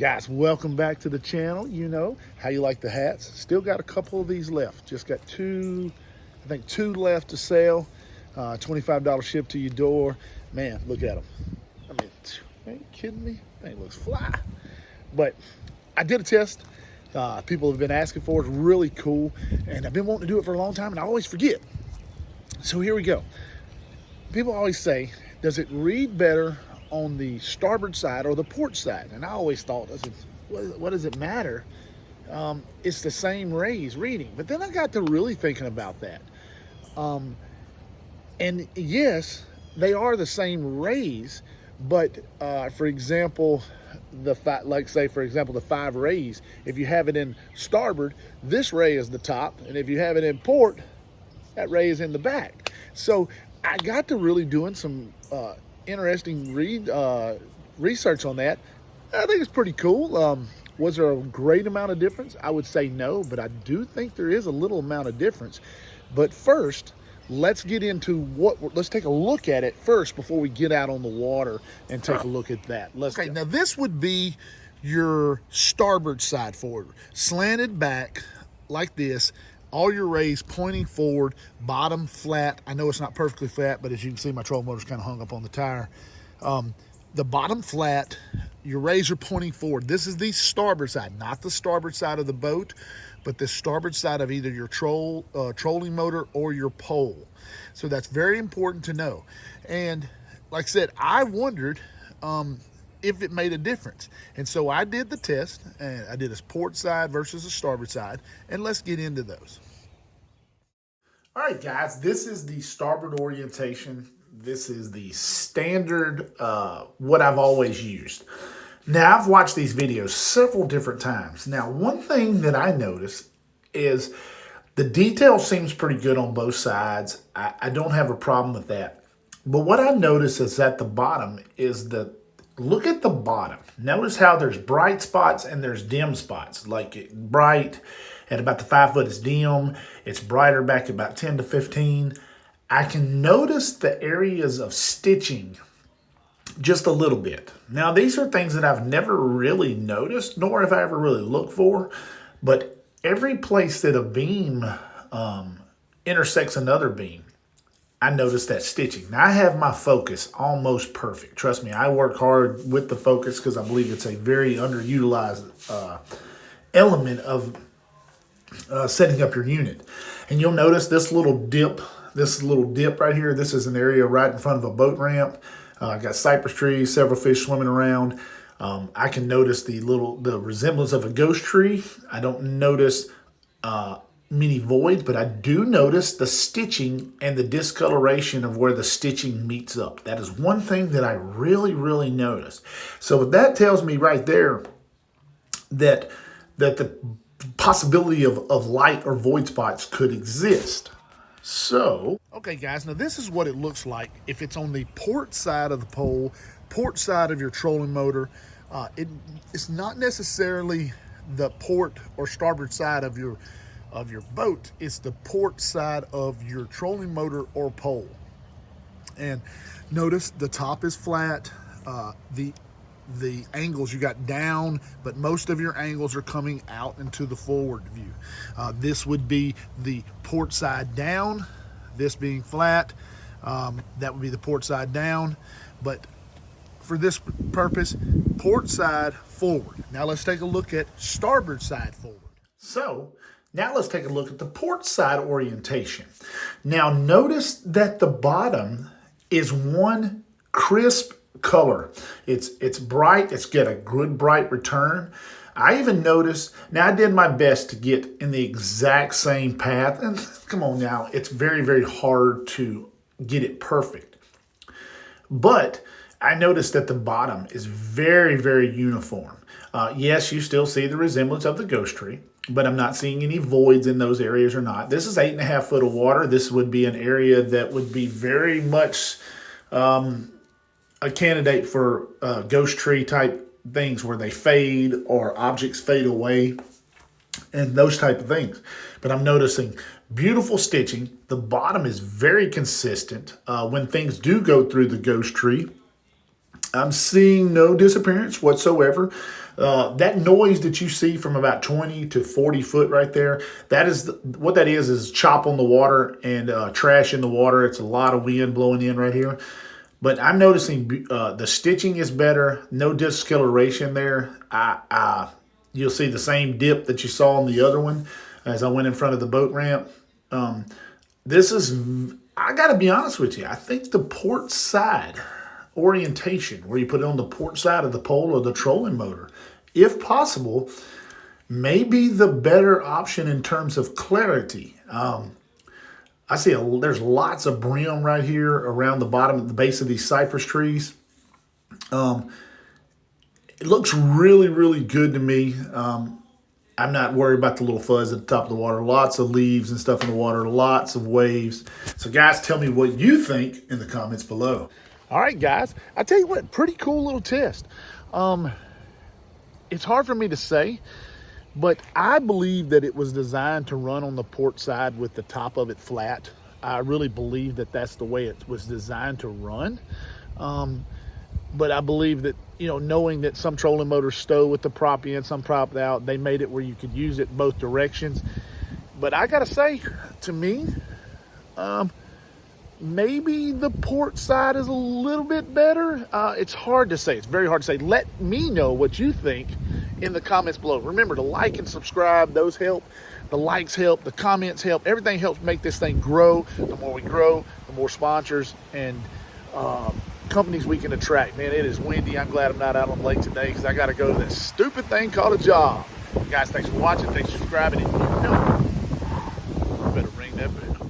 Guys, welcome back to the channel. You know how you like the hats. Still got a couple of these left. Just got two left to sell. $25 ship to your door. Man, look at them. I mean, are you kidding me? Thing looks fly. But I did a test. People have been asking for it. It's really cool. And I've been wanting to do it for a long time, and I always forget. So here we go. People always say, does it read better on the starboard side or the port side? And I always thought, what does it matter? It's the same rays reading. But then I got to really thinking about that. And yes, they are the same rays, but for example, the five rays, if you have it in starboard, this ray is the top, and if you have it in port, that ray is in the back. So I got to really doing some interesting research on that. I think it's pretty cool. Was there a great amount of difference? I would say no, but I do think there is a little amount of difference. But first, let's get into let's take a look at it first before we get out on the water and take a look at that. Okay, now this would be your starboard side forward, slanted back like this. All your rays pointing forward, bottom flat. I know it's not perfectly flat, but as you can see, my trolling motor's kind of hung up on the tire. The bottom flat, your rays are pointing forward. This is the starboard side, not the starboard side of the boat, but the starboard side of either your trolling motor or your pole. So that's very important to know. And like I said, I wondered if it made a difference. And so I did the test, and I did a port side versus a starboard side, and let's get into those. All right, guys, this is the starboard orientation. This is the standard, what I've always used. Now, I've watched these videos several different times. Now, one thing that I noticed is the detail seems pretty good on both sides. I don't have a problem with that. But what I noticed is at the bottom is look at the bottom. Notice how there's bright spots and there's dim spots. Like bright at about the 5 foot is dim. It's brighter back at about 10 to 15. I can notice the areas of stitching just a little bit. Now, these are things that I've never really noticed, nor have I ever really looked for. But every place that a beam intersects another beam, I noticed that stitching. Now, I have my focus almost perfect. Trust me, I work hard with the focus because I believe it's a very underutilized element of setting up your unit. And you'll notice this little dip right here. This is an area right in front of a boat ramp. Got cypress trees, several fish swimming around. I can notice the resemblance of a ghost tree. I don't notice many voids, but I do notice the stitching and the discoloration of where the stitching meets up. That is one thing that I really, really noticed. So that tells me right there that the possibility of light or void spots could exist. So, okay guys, now this is what it looks like if it's on the port side of the pole, port side of your trolling motor. It's not necessarily the port or starboard side of your boat. It's the port side of your trolling motor or pole. And notice the top is flat. The angles you got down, but most of your angles are coming out into the forward view. This would be the port side down, this being flat. That would be the port side down. But for this purpose, port side forward. Now let's take a look at starboard side forward. So now let's take a look at the port side orientation. Now notice that the bottom is one crisp color. It's bright. It's got a good bright return. I even noticed, now I did my best to get in the exact same path, and come on now, it's very, very hard to get it perfect. But I noticed that the bottom is very, very uniform. Yes, you still see the resemblance of the ghost tree, but I'm not seeing any voids in those areas or not. This is 8.5 foot of water. This would be an area that would be very much a candidate for ghost tree type things where they fade or objects fade away and those type of things. But I'm noticing beautiful stitching. The bottom is very consistent. When things do go through the ghost tree, I'm seeing no disappearance whatsoever. That noise that you see from about 20 to 40 foot right there, that is what that is chop on the water and trash in the water. It's a lot of wind blowing in right here. But I'm noticing the stitching is better. No discoloration there. You'll see the same dip that you saw on the other one as I went in front of the boat ramp. This is, I got to be honest with you, I think the port side orientation, where you put it on the port side of the pole or the trolling motor, if possible, may be the better option in terms of clarity. I see there's lots of brim right here around the bottom at the base of these cypress trees. It looks really, really good to me. I'm not worried about the little fuzz at the top of the water. Lots of leaves and stuff in the water, lots of waves. So guys, tell me what you think in the comments below. All right, guys, I tell you what, pretty cool little test. It's hard for me to say, but I believe that it was designed to run on the port side with the top of it flat. I really believe that that's the way it was designed to run. But I believe that, you know, knowing that some trolling motors stow with the prop in, some prop out, they made it where you could use it both directions. But I gotta say, to me, maybe the port side is a little bit better. It's hard to say. It's very hard to say. Let me know what you think in the comments below. Remember to like and subscribe. Those help. The likes help. The comments help. Everything helps make this thing grow. The more we grow, the more sponsors and companies we can attract. Man, it is windy. I'm glad I'm not out on the lake today because I got to go to this stupid thing called a job. Guys, thanks for watching. Thanks for subscribing. And you know, better ring that bell.